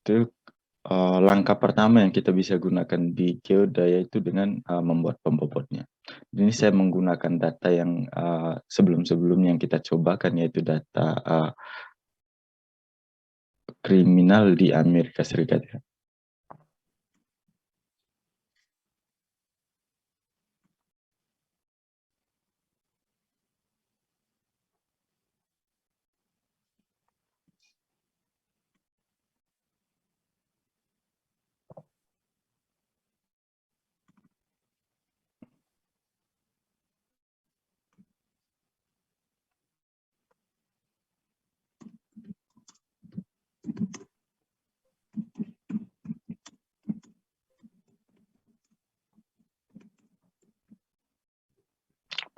Itu, langkah pertama yang kita bisa gunakan di Geoda yaitu dengan, membuat pembobotnya. Ini saya menggunakan data yang, sebelum-sebelumnya yang kita cobakan yaitu data, kriminal di Amerika Serikat ya.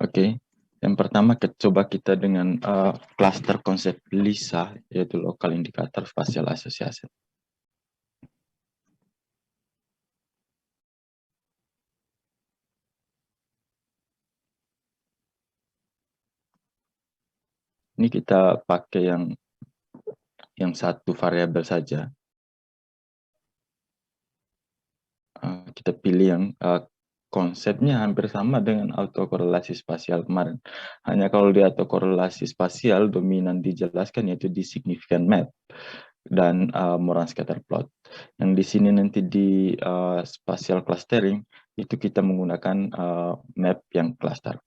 Oke, yang pertama coba kita dengan, klaster konsep LISA yaitu Local Indicator Spatial Association. Ini kita pakai yang satu variabel saja. Kita pilih yang, konsepnya hampir sama dengan autokorelasi spasial kemarin. Hanya kalau di autokorelasi spasial dominan dijelaskan yaitu di significant map dan, Moran scatter plot. Yang di sini nanti di, spatial clustering itu kita menggunakan, map yang cluster.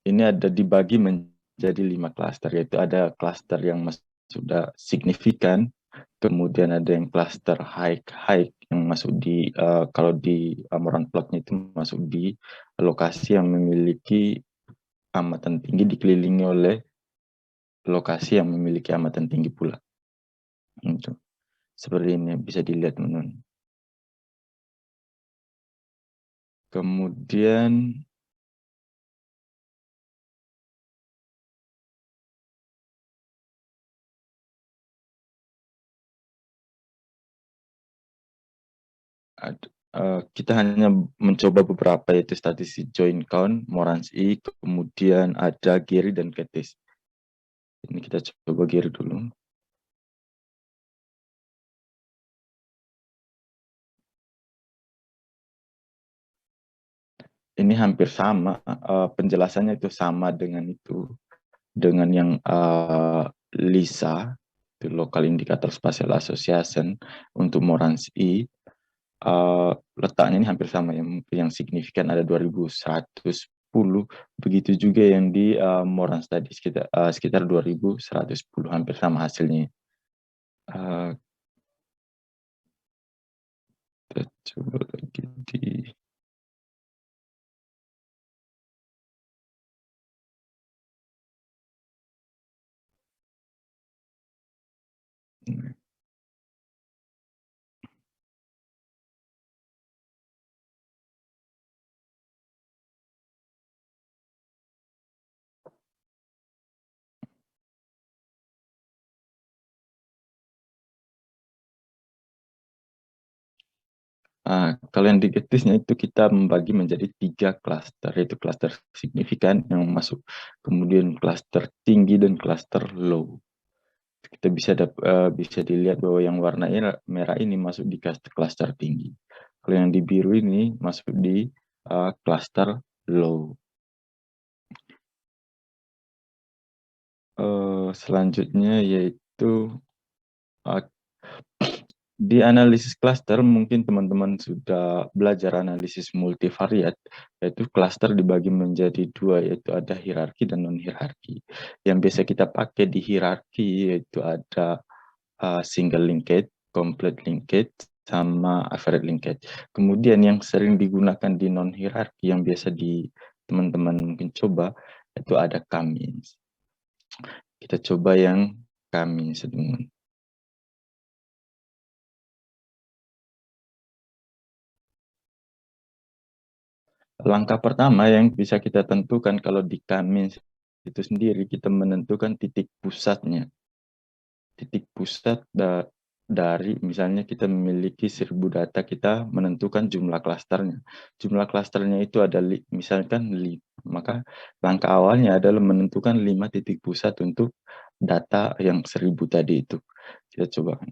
Ini ada dibagi menjadi 5 klaster, yaitu ada klaster yang sudah signifikan, kemudian ada yang klaster high yang masuk di, kalau di Moran plotnya itu masuk di lokasi yang memiliki amatan tinggi dikelilingi oleh lokasi yang memiliki amatan tinggi pula. Gitu. Seperti ini bisa dilihat teman-teman. Kemudian kita hanya mencoba beberapa yaitu statistik join count, Morans I, kemudian ada Gary dan Ketis. Ini kita coba Gary dulu. Ini hampir sama, penjelasannya itu sama dengan itu, dengan yang LISA, itu Local Indicator Spatial Association untuk Morans I. Letaknya ini hampir sama, yang signifikan ada 2110, begitu juga yang di Morans tadi sekitar 2110, hampir sama hasilnya. Kita coba lagi di kalau yang di Getisnya itu kita membagi menjadi 3 klaster, yaitu klaster signifikan yang masuk, kemudian klaster tinggi dan klaster low. Kita bisa dilihat bahwa yang warna merah ini masuk di klaster tinggi. Kalau yang di biru ini masuk di klaster low. Selanjutnya yaitu di analisis klaster mungkin teman-teman sudah belajar analisis multivariat, yaitu klaster dibagi menjadi 2, yaitu ada hierarki dan non-hierarki. Yang biasa kita pakai di hierarki yaitu ada single linkage, complete linkage, sama average linkage. Kemudian yang sering digunakan di non-hierarki yang biasa di teman-teman mungkin coba, itu ada Cummins. Kita coba yang Cummins, teman-teman. Langkah pertama yang bisa kita tentukan kalau di Cummins itu sendiri, kita menentukan titik pusatnya. Titik pusat dari misalnya kita memiliki 1.000 data, kita menentukan jumlah klasternya. Jumlah klasternya itu ada misalkan 5, maka langkah awalnya adalah menentukan 5 titik pusat untuk data yang 1.000 tadi itu. Kita coba kan.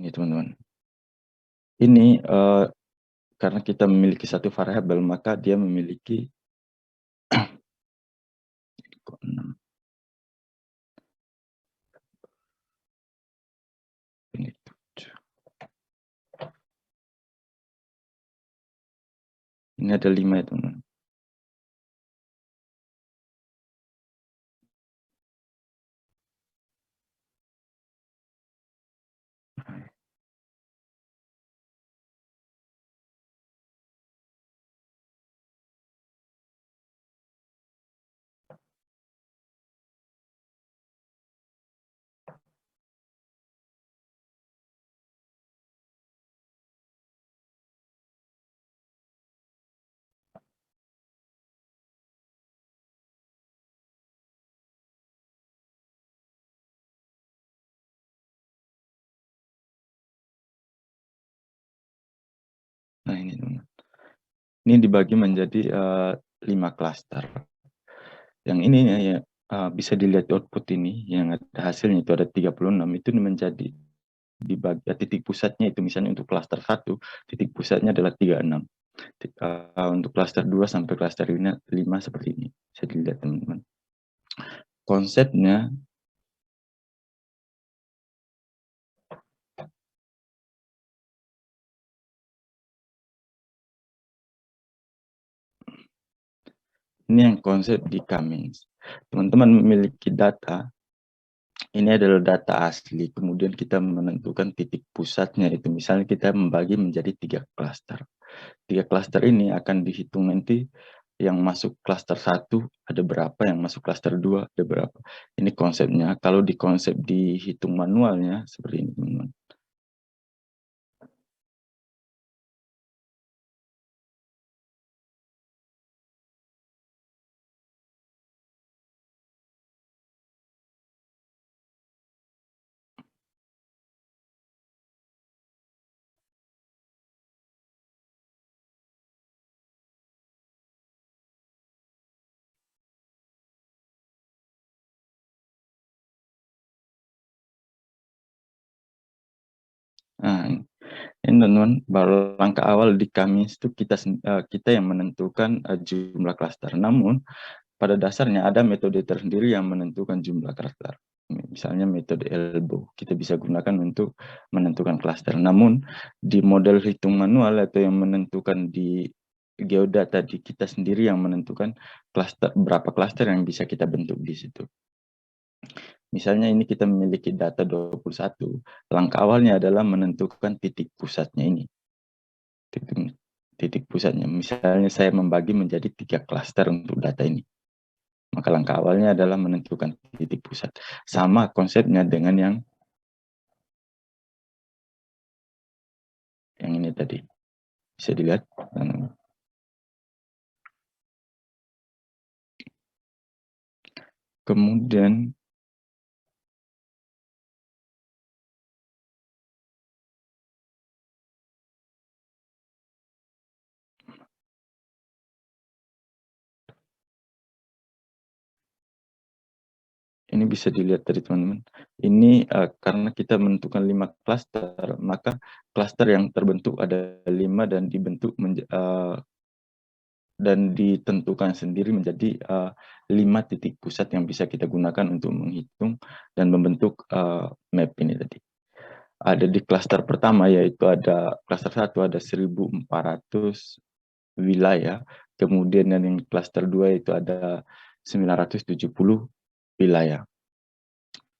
Ini teman-teman. Ini karena kita memiliki satu variabel, maka dia memiliki kok 6, ini 7. Ini ada 5 ya teman-teman. Nah ini teman-teman. Ini dibagi menjadi 5 klaster. Yang ini ya, bisa dilihat output ini, yang ada hasilnya itu ada 36, itu menjadi dibagi titik pusatnya itu misalnya untuk klaster 1, titik pusatnya adalah 36. Untuk klaster 2 sampai klaster 5 seperti ini. Bisa dilihat teman-teman. Konsepnya ini yang konsep di Cummings. Teman-teman memiliki data, ini adalah data asli, kemudian kita menentukan titik pusatnya itu. Misalnya kita membagi menjadi 3 klaster. 3 klaster ini akan dihitung nanti yang masuk klaster 1 ada berapa, yang masuk klaster 2 ada berapa. Ini konsepnya. Kalau di konsep dihitung manualnya seperti ini, teman-teman. Nah, ini teman-teman, baru langkah awal di Kamis itu kita yang menentukan jumlah klaster. Namun pada dasarnya ada metode tersendiri yang menentukan jumlah klaster. Misalnya metode elbow, kita bisa gunakan untuk menentukan klaster. Namun di model hitung manual atau yang menentukan di geodata di kita sendiri yang menentukan klaster, berapa klaster yang bisa kita bentuk di situ. Misalnya ini kita memiliki data 21, langkah awalnya adalah menentukan titik pusatnya ini. Titik pusatnya. Misalnya saya membagi menjadi 3 klaster untuk data ini. Maka langkah awalnya adalah menentukan titik pusat. Sama konsepnya dengan yang ini tadi. Bisa dilihat. Kemudian ini bisa dilihat tadi teman-teman. Ini karena kita menentukan 5 klaster, maka klaster yang terbentuk ada 5 dan dibentuk dan ditentukan sendiri menjadi 5 titik pusat yang bisa kita gunakan untuk menghitung dan membentuk map ini tadi. Ada di klaster pertama, yaitu ada klaster 1 ada 1.400 wilayah, kemudian yang klaster 2 itu ada 970 wilayah.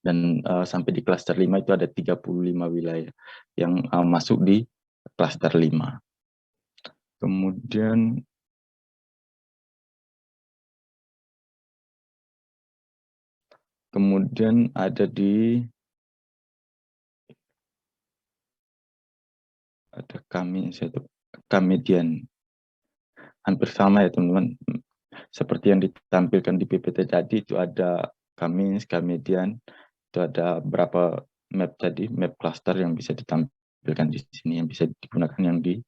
Dan sampai di klaster 5 itu ada 35 wilayah yang masuk di klaster 5. Kemudian ada di ada kami satu kamedian. Hampir sama ya teman-teman, seperti yang ditampilkan di PPT tadi itu ada Kamins, Kamedian, itu ada berapa map tadi, map cluster yang bisa ditampilkan di sini, yang bisa digunakan yang di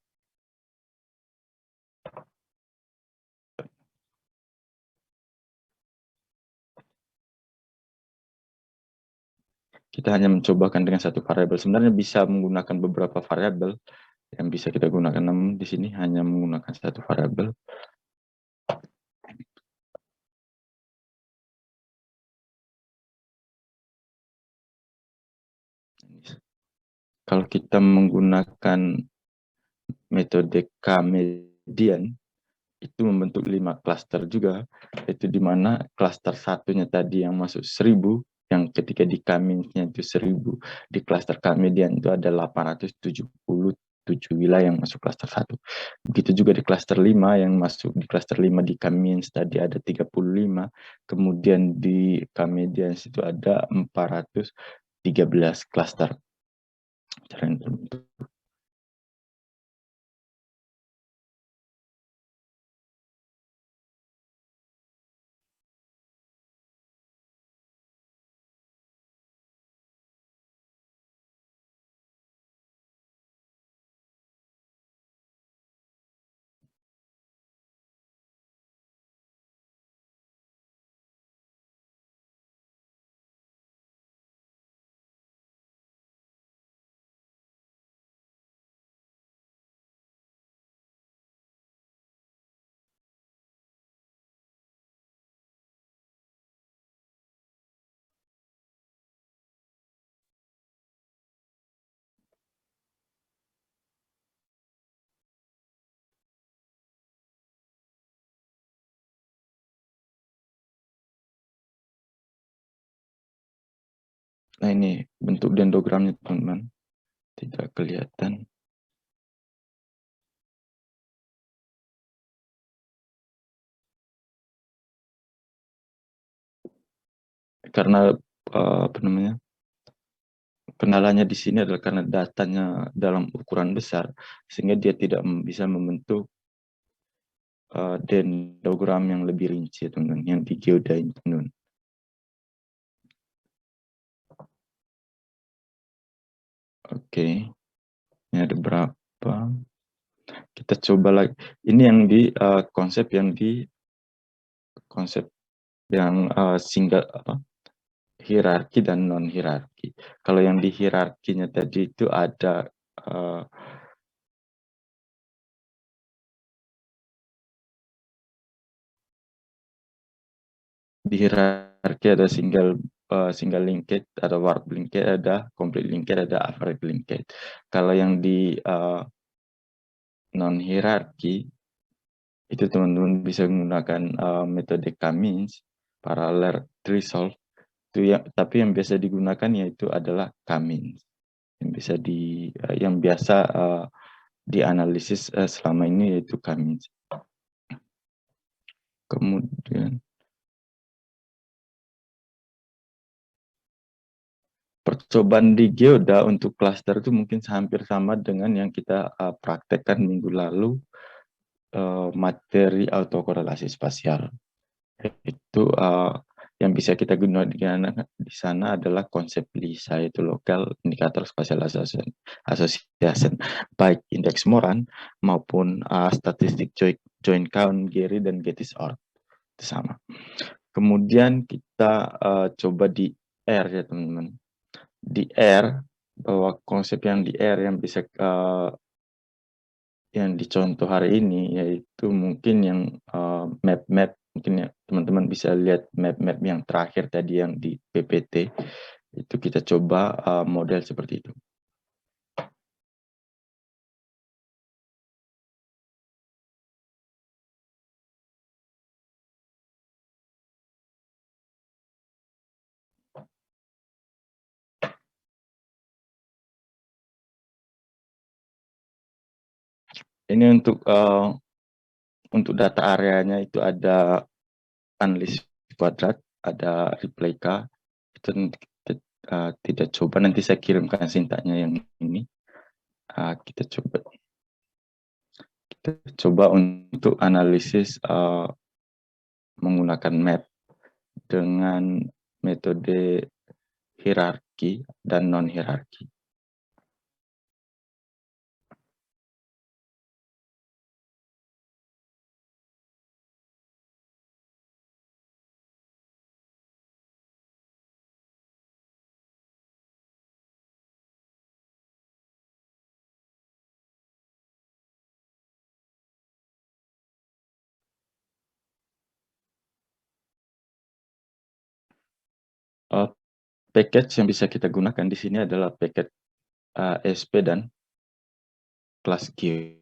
kita hanya mencobakan dengan satu variabel. Sebenarnya bisa menggunakan beberapa variabel yang bisa kita gunakan, namun di sini hanya menggunakan satu variabel. Kalau kita menggunakan metode K-median, itu membentuk 5 klaster juga, itu di mana klaster satunya tadi yang masuk 1000, yang ketika di Kaminsnya itu 1000, di klaster K-median itu ada 877 wilayah yang masuk klaster 1. Begitu juga di klaster 5 yang masuk di klaster 5 di Kamins tadi ada 35, kemudian di K-median itu ada 413 klaster. Cara yang terbentuk. Nah ini bentuk dendrogramnya teman-teman, tidak kelihatan. Karena apa namanya, kendalanya di sini adalah karena datanya dalam ukuran besar, sehingga dia tidak bisa membentuk dendrogram yang lebih rinci, teman-teman, yang di geoda ini, teman-teman. Oke, ini ada berapa? Kita coba lagi. Ini yang di konsep yang single apa? Hierarki dan non hierarki. Kalau yang di hierarkinya tadi itu ada di hierarki ada single linked, ada warp linked, ada complete linked, ada average linked. Kalau yang di non hierarki itu teman-teman bisa menggunakan metode Kamins, parallel threshold. Itu ya, tapi yang biasa digunakan yaitu adalah Kamins yang bisa yang biasa dianalisis selama ini yaitu Kamins. Kemudian percobaan di geoda untuk klaster itu mungkin hampir sama dengan yang kita praktekkan minggu lalu, materi autokorelasi spasial. Itu yang bisa kita gunakan di sana adalah konsep LISA, yaitu Local Indicator Spatial Association, baik indeks Moran maupun statistik joint count, Gary dan Gettys-Ord itu sama. Kemudian kita coba di R ya teman-teman. Di R, bahwa konsep yang di R yang bisa yang dicontoh hari ini yaitu mungkin yang map-map, mungkin ya teman-teman bisa lihat map-map yang terakhir tadi yang di PPT, itu kita coba model seperti itu. Ini untuk data areanya itu ada analis kuadrat, ada replika, itu tidak coba, nanti saya kirimkan sintaknya yang ini. Kita coba untuk analisis menggunakan map dengan metode hierarki dan non-hierarki. Package yang bisa kita gunakan di sini adalah package ASP dan kelas Q.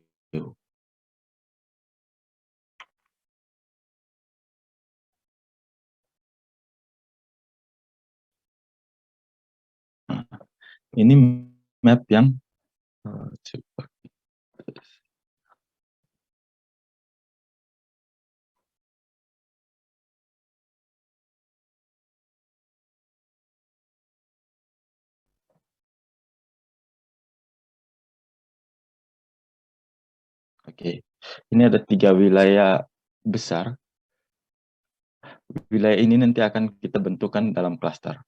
Ini map yang coba. Oke, ini ada 3 wilayah besar. Wilayah ini nanti akan kita bentukkan dalam klaster.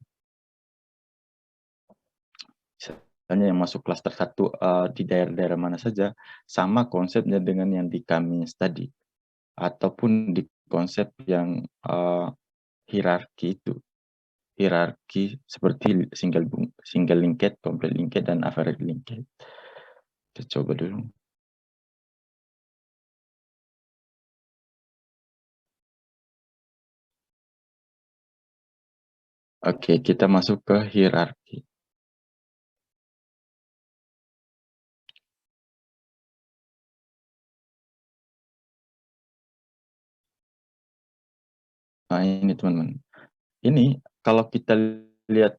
Misalnya yang masuk klaster 1 di daerah-daerah mana saja, sama konsepnya dengan yang di Kamiens tadi, ataupun di konsep yang hierarki itu. Hierarki seperti single linked, complete linked, dan average linked. Kita coba dulu. Oke, kita masuk ke hierarki. Nah, ini teman-teman. Ini kalau kita lihat,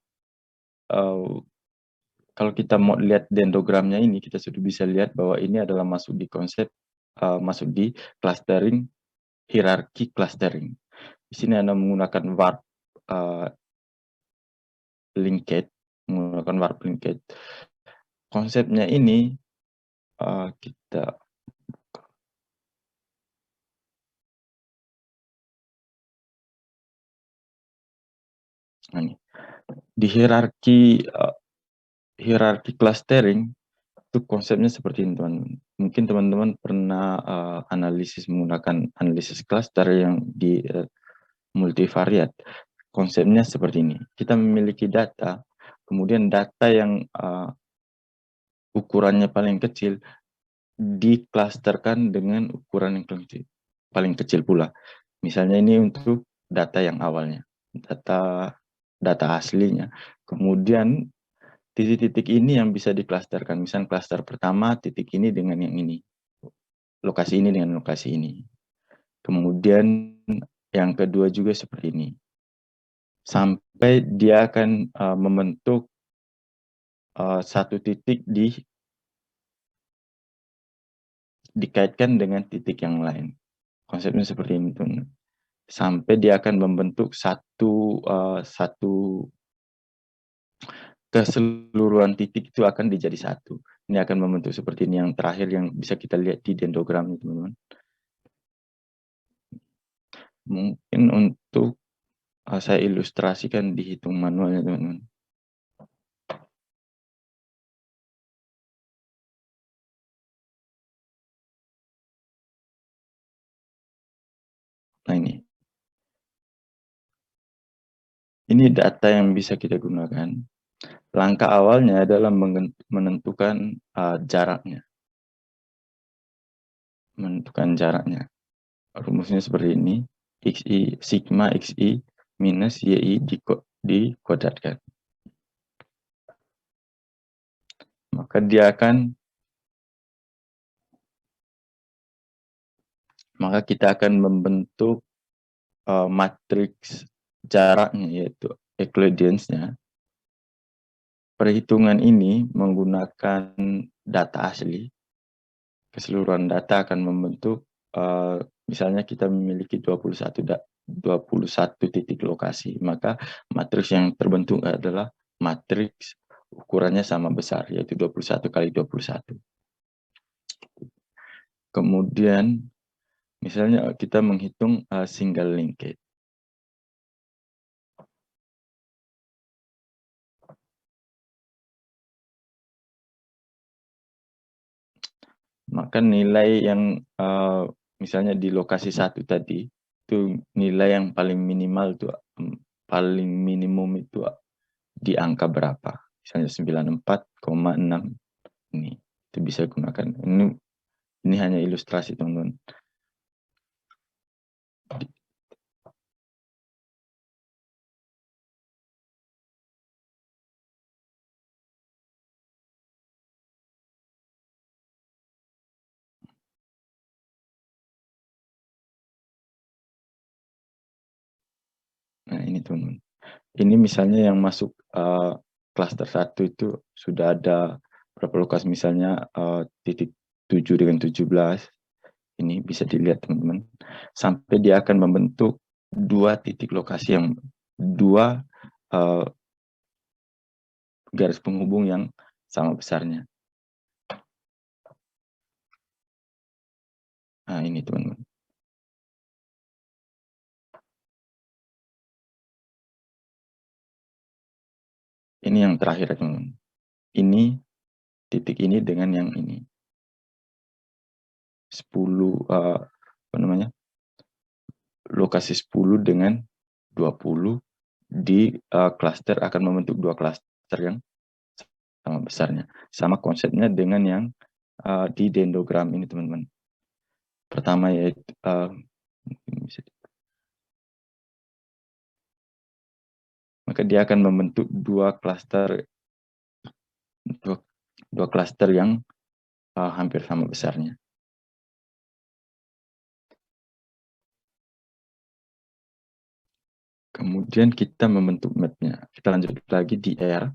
kalau kita mau lihat dendrogramnya ini, kita sudah bisa lihat bahwa ini adalah masuk di konsep, masuk di clustering, hierarki clustering. Di sini Anda menggunakan warp linked, menggunakan warp linked. Konsepnya ini kita ini di hierarki clustering itu konsepnya seperti ini, teman-teman. Mungkin teman-teman pernah analisis menggunakan analisis cluster yang di multivariate. Konsepnya seperti ini. Kita memiliki data, kemudian data yang ukurannya paling kecil diklasterkan dengan ukuran yang paling kecil pula. Misalnya ini untuk data yang awalnya, data aslinya. Kemudian titik-titik ini yang bisa diklasterkan. Misalnya klaster pertama titik ini dengan yang ini, lokasi ini dengan lokasi ini. Kemudian yang kedua juga seperti ini. Sampai dia akan membentuk satu titik dikaitkan dengan titik yang lain. Konsepnya seperti ini, tuh. Sampai dia akan membentuk satu keseluruhan titik itu akan dijadi satu. Ini akan membentuk seperti ini, yang terakhir yang bisa kita lihat di dendrogram ini, teman-teman. Mungkin untuk saya ilustrasikan dihitung manualnya, teman-teman. Nah, ini data yang bisa kita gunakan. Langkah awalnya adalah menentukan jaraknya. Menentukan jaraknya. Rumusnya seperti ini. XI, sigma XI minus YI dikodatkan. Maka kita akan membentuk matriks jaraknya, yaitu Euclideans-nya. Perhitungan ini menggunakan data asli. Keseluruhan data akan membentuk, misalnya kita memiliki 21 titik lokasi, maka matriks yang terbentuk adalah matriks ukurannya sama besar, yaitu 21 kali 21. Kemudian misalnya kita menghitung single linkage. Maka nilai yang misalnya di lokasi 1 tadi, itu nilai yang paling minimal itu paling minimum itu di angka berapa? Misalnya 94,6 ini. Itu bisa gunakan. Ini hanya ilustrasi, teman-teman. Nah, ini teman-teman. Ini misalnya yang masuk klaster 1 itu sudah ada berapa lokasi, misalnya titik 7 dengan 17. Ini bisa dilihat teman-teman. Sampai dia akan membentuk 2 titik lokasi yang 2 garis penghubung yang sama besarnya. Nah, ini teman-teman. Ini yang terakhir teman-teman. Ini titik ini dengan yang ini. 10 apa namanya? Lokasi 10 dengan 20 di klaster akan membentuk 2 klaster yang sama besarnya. Sama konsepnya dengan yang di dendrogram ini teman-teman. Pertama yaitu maka dia akan membentuk 2 klaster yang hampir sama besarnya. Kemudian kita membentuk mapnya. Kita lanjut lagi di R.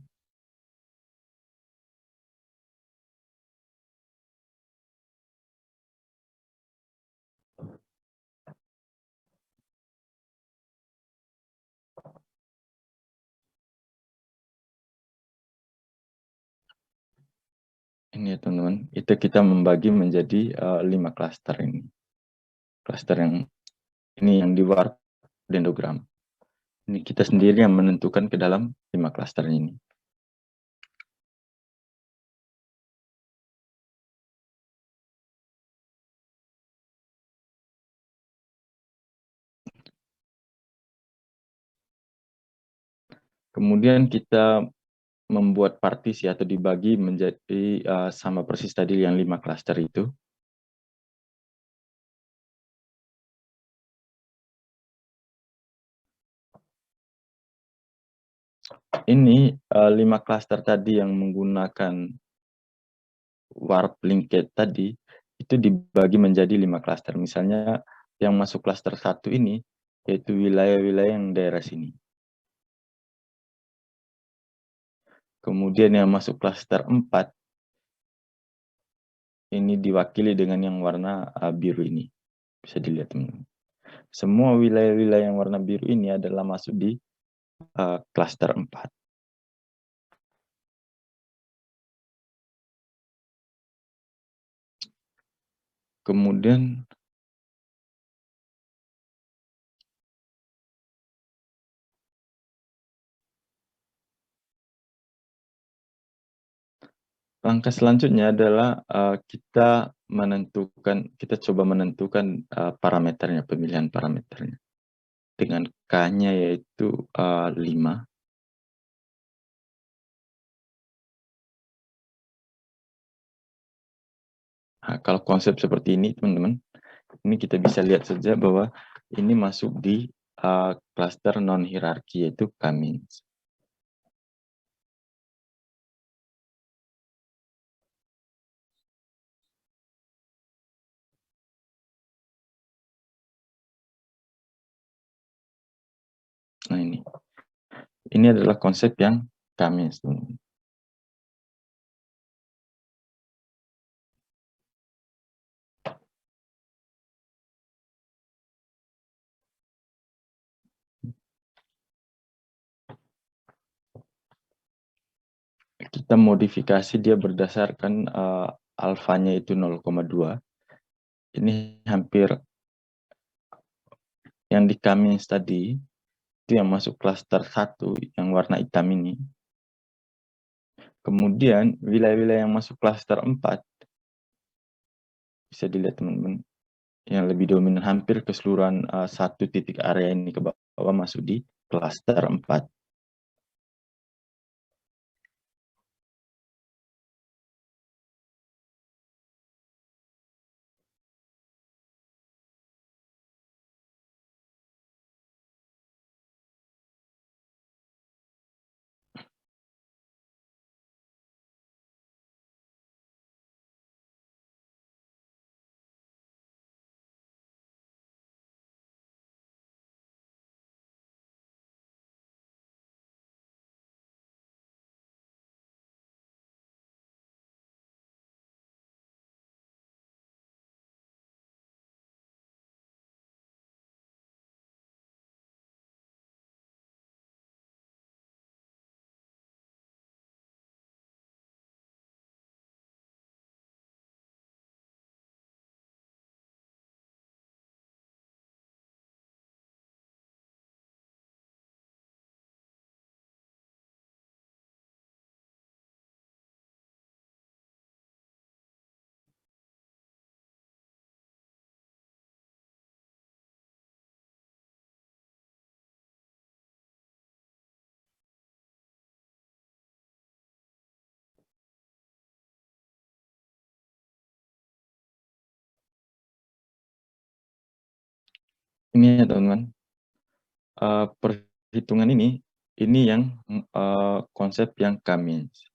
Ini ya teman-teman, itu kita membagi menjadi 5 klaster ini. Klaster yang ini yang di warp dendrogram. Ini kita sendiri yang menentukan ke dalam 5 klaster ini. Kemudian kita membuat partisi atau dibagi menjadi sama persis tadi yang 5 klaster itu. Ini 5 klaster tadi yang menggunakan warp linkage tadi, itu dibagi menjadi 5 klaster. Misalnya yang masuk klaster 1 ini, yaitu wilayah-wilayah yang daerah sini. Kemudian yang masuk klaster 4, ini diwakili dengan yang warna biru ini. Bisa dilihat teman-teman. Semua wilayah-wilayah yang warna biru ini adalah masuk di klaster 4. Kemudian langkah selanjutnya adalah kita coba menentukan parameternya, pemilihan parameternya. Dengan K-nya yaitu 5. Nah, kalau konsep seperti ini teman-teman, ini kita bisa lihat saja bahwa ini masuk di cluster non-hierarki yaitu K-means. Nah, ini adalah konsep yang K-means, teman-teman. kita modifikasi dia berdasarkan, alfanya itu 0,2. Ini hampir yang di Cummins tadi, itu yang masuk klaster 1 yang warna hitam ini. Kemudian wilayah-wilayah yang masuk klaster 4, bisa dilihat teman-teman, yang lebih dominan hampir keseluruhan, 1 titik area ini ke bawah masuk di klaster 4. Ini ya teman-teman, perhitungan ini yang, konsep yang Cummins.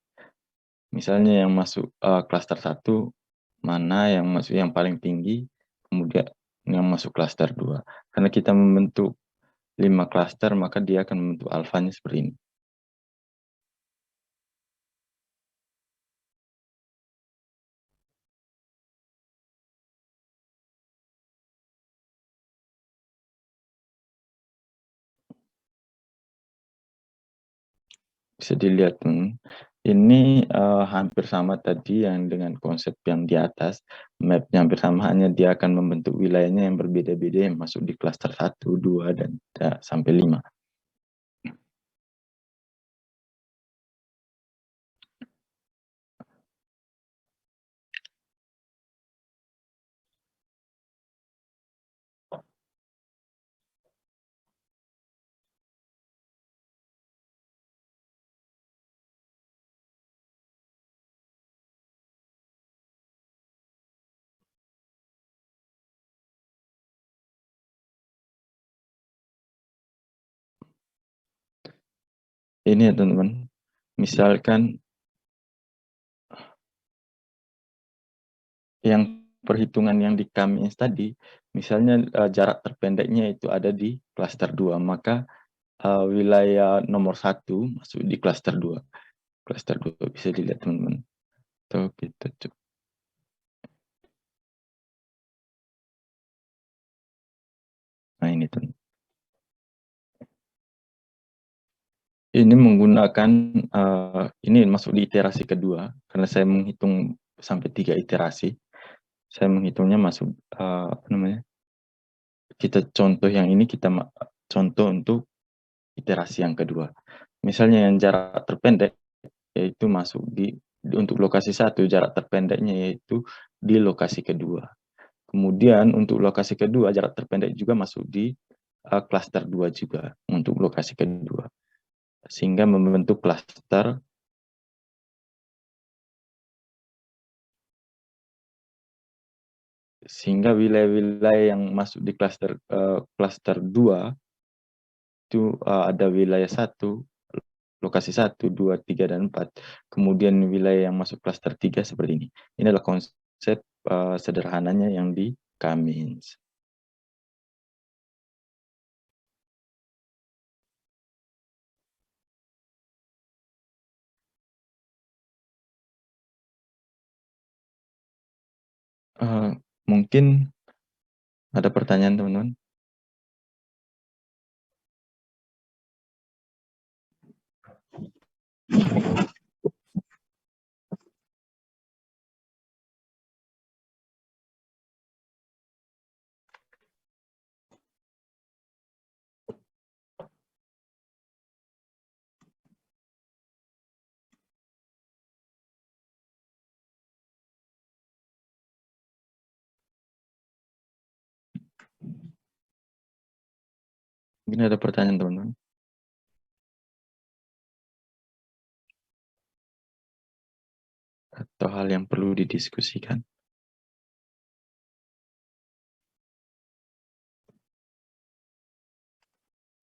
Misalnya yang masuk, klaster 1 mana yang masuk yang paling tinggi, kemudian yang masuk klaster 2. Karena kita membentuk 5 klaster, maka dia akan membentuk alfanya seperti ini. Bisa dilihat, ini, hampir sama tadi yang dengan konsep yang di atas, map-nya hampir sama, hanya dia akan membentuk wilayahnya yang berbeda-beda yang masuk di klaster 1, 2, dan sampai 5. Ini ya teman-teman, misalkan yang perhitungan yang di Cummins tadi, misalnya, jarak terpendeknya itu ada di klaster 2, maka, wilayah nomor 1 masuk di klaster 2. Klaster 2 bisa dilihat teman-teman. Tuh kita nah ini teman. Ini menggunakan, ini masuk di iterasi kedua, karena saya menghitung sampai 3 iterasi. Saya menghitungnya masuk, apa namanya, kita contoh yang ini kita contoh untuk iterasi yang kedua. Misalnya yang jarak terpendek, yaitu masuk untuk lokasi 1 jarak terpendeknya yaitu di lokasi kedua. Kemudian untuk lokasi kedua jarak terpendek juga masuk di, klaster 2 juga untuk lokasi kedua. Sehingga membentuk klaster. Sehingga wilayah-wilayah yang masuk di klaster 2 itu, ada wilayah 1, lokasi 1, 2, 3, dan 4. Kemudian wilayah yang masuk klaster 3 seperti ini. Ini adalah konsep, sederhananya yang di Cummins. Mungkin ada pertanyaan teman-teman? Mungkin ada pertanyaan teman-teman? Atau hal yang perlu didiskusikan?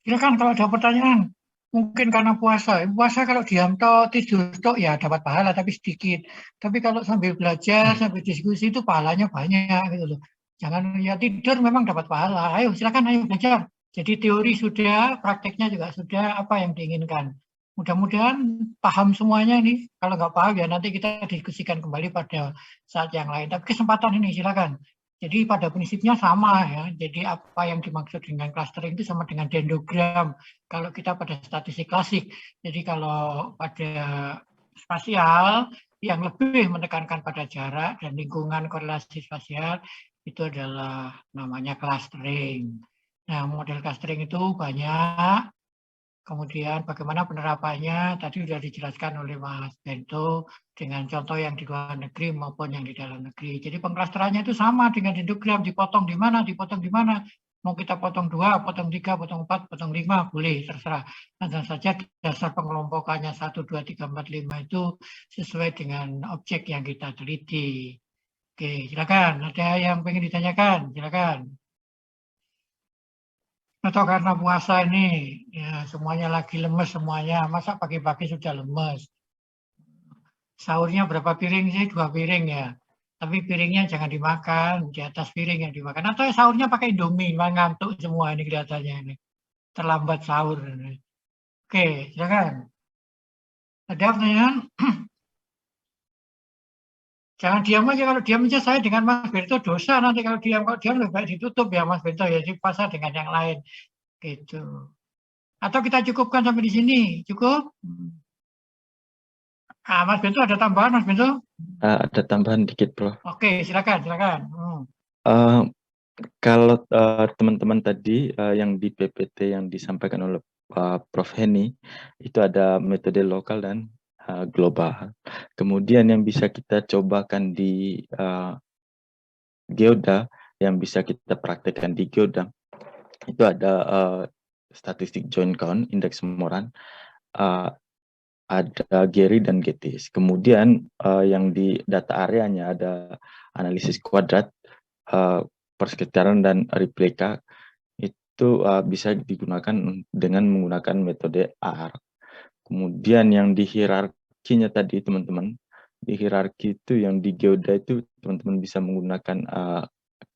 Silakan kalau ada pertanyaan. Mungkin karena puasa. Puasa kalau diam tok, tidur tok ya dapat pahala tapi sedikit. Tapi kalau sambil belajar, sambil diskusi itu pahalanya banyak gitu loh. Jangan ya tidur memang dapat pahala. Ayo silakan ayo belajar. Jadi teori sudah, prakteknya juga sudah apa yang diinginkan. Mudah-mudahan paham semuanya nih. Kalau nggak paham ya nanti kita diskusikan kembali pada saat yang lain. Tapi kesempatan ini silakan. Jadi pada prinsipnya sama ya. Jadi apa yang dimaksud dengan clustering itu sama dengan dendrogram kalau kita pada statistik klasik. Jadi kalau pada spasial yang lebih menekankan pada jarak dan lingkungan korelasi spasial itu adalah namanya clustering. Nah, model clustering itu banyak. Kemudian bagaimana penerapannya tadi sudah dijelaskan oleh Mas Bento dengan contoh yang di luar negeri maupun yang di dalam negeri. Jadi pengklasterannya itu sama dengan dendrogram, dipotong di mana, dipotong di mana. Mau kita potong 2, potong 3, potong 4, potong 5, boleh, terserah. Nah, dan saja dasar pengelompokannya 1, 2, 3, 4, 5 itu sesuai dengan objek yang kita teliti. Oke, silakan. Ada yang ingin ditanyakan? Silakan. Atau karena puasa ini, ya semuanya lagi lemes semuanya. Masa pagi-pagi sudah lemes. Sahurnya berapa piring sih? 2 piring ya. Tapi piringnya jangan dimakan, di atas piring yang dimakan. Atau sahurnya pakai Indomie, memang ngantuk semua ini kelihatannya ini. Terlambat sahur. Ini. Oke, silakan. Ada pertanyaan? Jangan diam aja. Kalau diam aja saya dengan Mas Berto dosa nanti kalau diam. Kalau diam lebih baik ditutup ya Mas Berto ya. Di pasar dengan yang lain. Gitu. Atau kita cukupkan sampai di sini. Cukup? Ah, Mas Bento ada tambahan, Mas Bento? Ada tambahan dikit, Bro. Oke, silakan, silakan. Uh, Kalau teman-teman tadi yang di PPT yang disampaikan oleh Prof. Heni, itu ada metode lokal dan global. Kemudian yang bisa kita cobakan di Geoda, yang bisa kita praktekkan di Geoda, itu ada statistik joint count, indeks Moran, ada Gary dan Getis. Kemudian yang di data areanya ada analisis kuadrat, persekitaran dan replika. Itu bisa digunakan dengan menggunakan metode AR. Kemudian yang di hierarkinya tadi teman-teman, di hierarki itu yang di Geoda itu teman-teman bisa menggunakan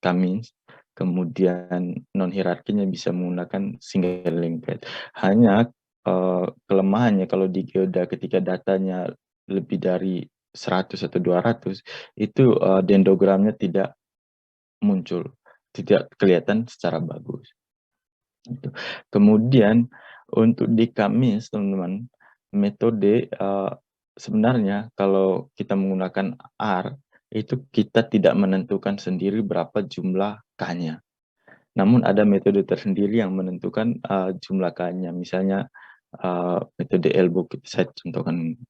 Cummins, kemudian non hierarkinya bisa menggunakan single linked. Hanya kelemahannya kalau di Geoda ketika datanya lebih dari 100 atau 200 itu dendrogramnya tidak muncul, tidak kelihatan secara bagus. Gitu. Kemudian untuk di Kamis, teman-teman, metode sebenarnya kalau kita menggunakan R, itu kita tidak menentukan sendiri berapa jumlah K-nya. Namun ada metode tersendiri yang menentukan jumlah K-nya. Misalnya metode elbow, saya contohkan.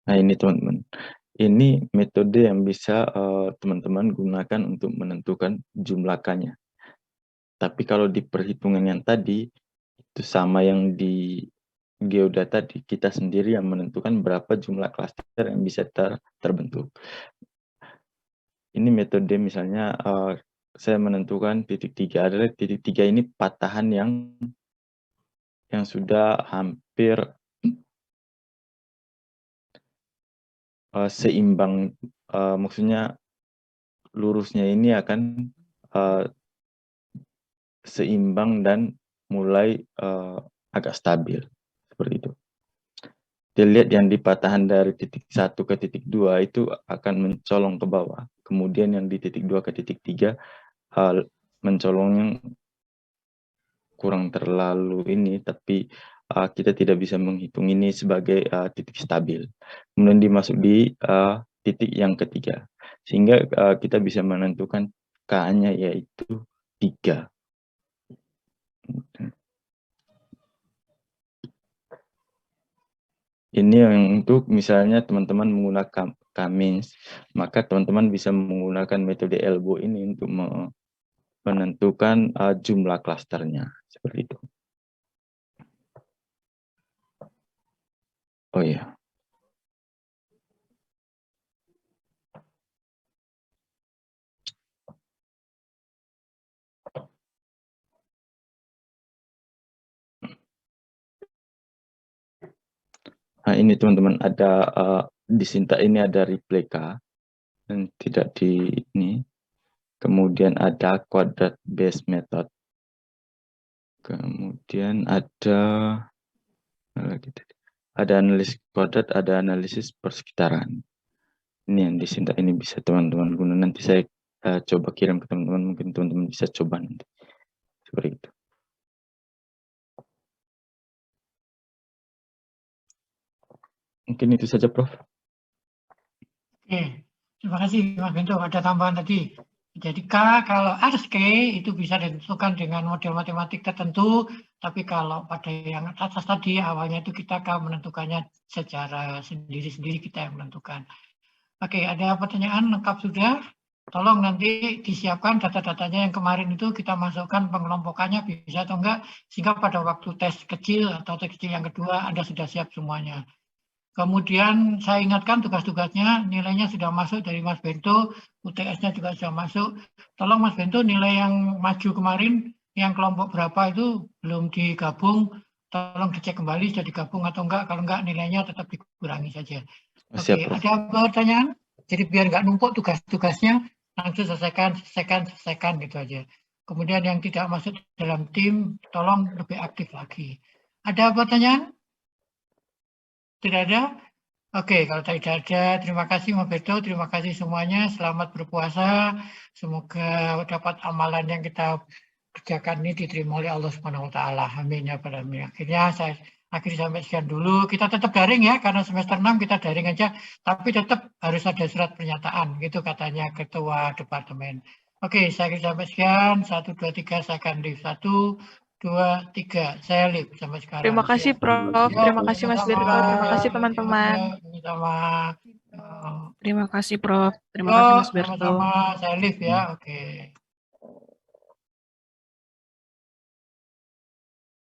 Nah ini teman-teman, ini metode yang bisa teman-teman gunakan untuk menentukan jumlah K-nya. Tapi kalau di perhitungan yang tadi, itu sama yang di Geoda tadi, kita sendiri yang menentukan berapa jumlah klaster yang bisa terbentuk. Ini metode misalnya saya menentukan titik 3 adalah titik 3 ini patahan yang sudah hampir seimbang, maksudnya lurusnya ini akan seimbang dan mulai agak stabil seperti itu. Dilihat yang di patahan dari titik 1 ke titik 2 itu akan mencolong ke bawah. Kemudian yang di titik 2 ke titik 3 mencolongnya kurang terlalu ini, tapi kita tidak bisa menghitung ini sebagai titik stabil. Kemudian dimasuk di titik yang ketiga. Sehingga kita bisa menentukan K-nya yaitu 3. Ini yang untuk misalnya teman-teman menggunakan K-means, maka teman-teman bisa menggunakan metode elbow ini untuk menentukan jumlah klasternya. Seperti itu. Oh iya. Nah ini teman-teman ada di Sinta ini ada replika dan tidak di ini. Kemudian ada quadrat base method. Kemudian ada analisis kuadrat, ada analisis persekitaran. Ini yang di Sinta ini bisa teman-teman guna. Nanti saya coba kirim ke teman-teman, mungkin teman-teman bisa coba nanti. Seperti itu. Mungkin itu saja, Prof. Oke, terima kasih Mas Bento. Ada tambahan tadi. Jadi K kalau RSK itu bisa ditentukan dengan model matematik tertentu, tapi kalau pada yang atas tadi awalnya itu kita akan menentukannya secara sendiri-sendiri, kita yang menentukan. Oke, ada pertanyaan lengkap sudah? Tolong nanti disiapkan data-datanya yang kemarin itu kita masukkan pengelompokannya bisa atau enggak, sehingga pada waktu tes kecil atau tes kecil yang kedua Anda sudah siap semuanya. Kemudian saya ingatkan tugas-tugasnya, nilainya sudah masuk dari Mas Bento, UTS-nya juga sudah masuk. Tolong Mas Bento, nilai yang maju kemarin, yang kelompok berapa itu belum digabung, tolong dicek kembali sudah digabung atau enggak. Kalau enggak, nilainya tetap dikurangi saja. Oke, ada pertanyaan? Jadi biar enggak numpuk tugas-tugasnya, langsung selesaikan gitu aja. Kemudian yang tidak masuk dalam tim, tolong lebih aktif lagi. Ada pertanyaan? Tidak ada? Oke, kalau tidak ada, terima kasih Mas Beto, terima kasih semuanya, selamat berpuasa, semoga dapat amalan yang kita kerjakan ini diterima oleh Allah Subhanahu wa taala. Amin ya rabbal alamin. Akhirnya saya akhiri sampai sekian dulu. Kita tetap daring ya, karena semester 6 kita daring aja, tapi tetap harus ada surat pernyataan, gitu katanya Ketua Departemen. Oke, saya akhiri sampai sekian. 1, 2, 3, saya akan leave. 1, 2, 3, saya leave sampai sekarang. Terima kasih Prof, terima kasih Mas Birko, terima kasih teman-teman. Terima kasih Prof, terima kasih Mas Birko. Sama-sama, saya leave ya, oke.